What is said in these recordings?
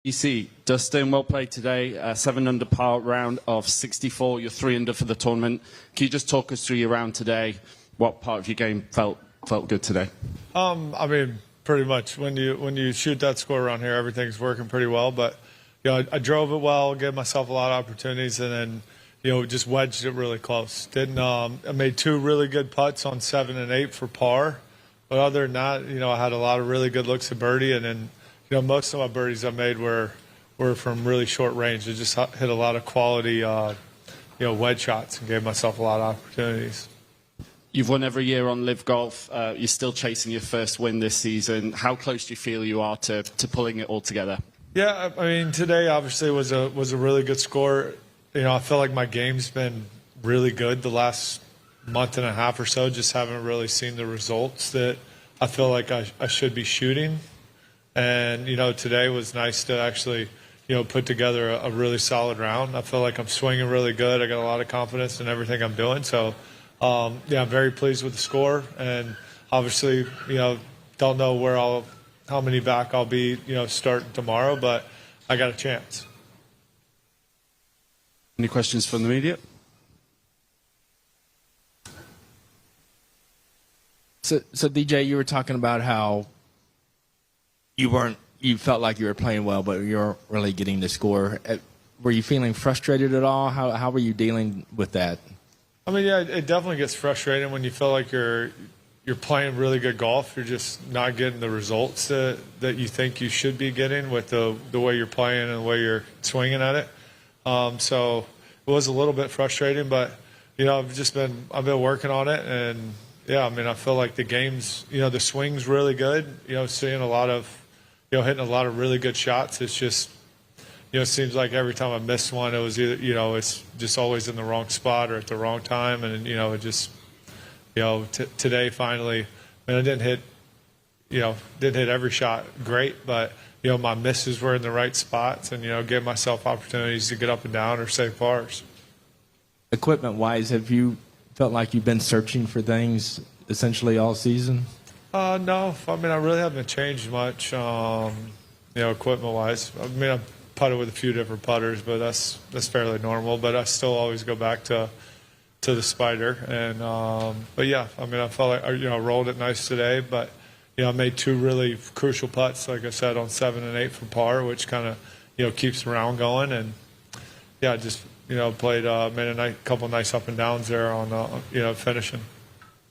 EC, Dustin, well played today. 7 under par round of 64. You're 3 under for the tournament. Can you just talk us through your round today? What part of your game felt good today? I mean, pretty much when you shoot that score around here, everything's working pretty well. But I drove it well, gave myself a lot of opportunities, and then just wedged it really close. I made 2 really good putts on 7 and 8 for par. But other than that, I had a lot of really good looks at birdie, and then most of my birdies I made were from really short range. I just hit a lot of quality wedge shots and gave myself a lot of opportunities. You've won every year on LIV Golf. You're still chasing your first win this season. How close do you feel you are to pulling it all together? Yeah, I mean, today obviously was a really good score. I feel like my game's been really good the last month and a half or so. Just haven't really seen the results that I feel like I should be shooting. And, today was nice to actually, put together a really solid round. I feel like I'm swinging really good. I got a lot of confidence in everything I'm doing. So, I'm very pleased with the score. And obviously, don't know how many back I'll be, starting tomorrow, but I got a chance. Any questions from the media? So DJ, you were talking about how you felt like you were playing well, but you weren't really getting the score. Were you feeling frustrated at all? How were you dealing with that? I mean, yeah, it definitely gets frustrating when you feel like you're playing really good golf. You're just not getting the results that you think you should be getting with the way you're playing and the way you're swinging at it. So it was a little bit frustrating, but I've been working on it, and yeah, I mean, I feel like the game's the swing's really good. Seeing a lot of hitting a lot of really good shots. It's just it seems like every time I miss one, it was either it's just always in the wrong spot or at the wrong time, and it just today finally, I mean, I didn't hit every shot great, but my misses were in the right spots, and gave myself opportunities to get up and down or save pars. Equipment wise, have you felt like you've been searching for things essentially all season? No, I mean, I really haven't changed much, equipment wise. I mean, I putted with a few different putters, but that's fairly normal. But I still always go back to the Spider, and but yeah, I mean, I felt like I rolled it nice today, but I made 2 really crucial putts, like I said, on 7 and 8 for par, which kind of keeps the round going, and yeah, just played made a couple nice up and downs there on finishing.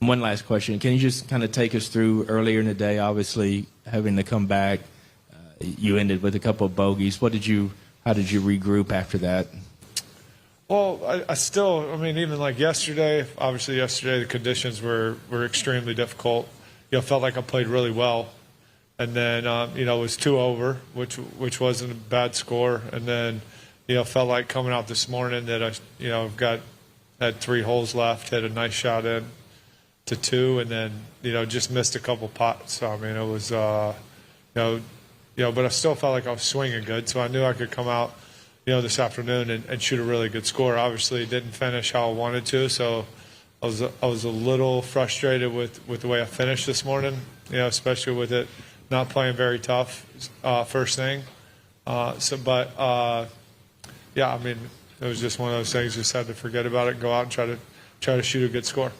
One last question. Can you just kind of take us through earlier in the day, obviously having to come back, you ended with a couple of bogeys. How did you regroup after that? Well, I mean, even like yesterday, obviously yesterday the conditions were extremely difficult. Felt like I played really well. And then, it was 2 over, which wasn't a bad score. And then, felt like coming out this morning that I, had 3 holes left, had a nice shot in to 2, and then, just missed a couple putts. So, I mean, it was, but I still felt like I was swinging good. So I knew I could come out, this afternoon and shoot a really good score. Obviously, it didn't finish how I wanted to. So I was a little frustrated with the way I finished this morning, especially with it not playing very tough first thing. Yeah, I mean, it was just one of those things. Just had to forget about it and go out and try to shoot a good score.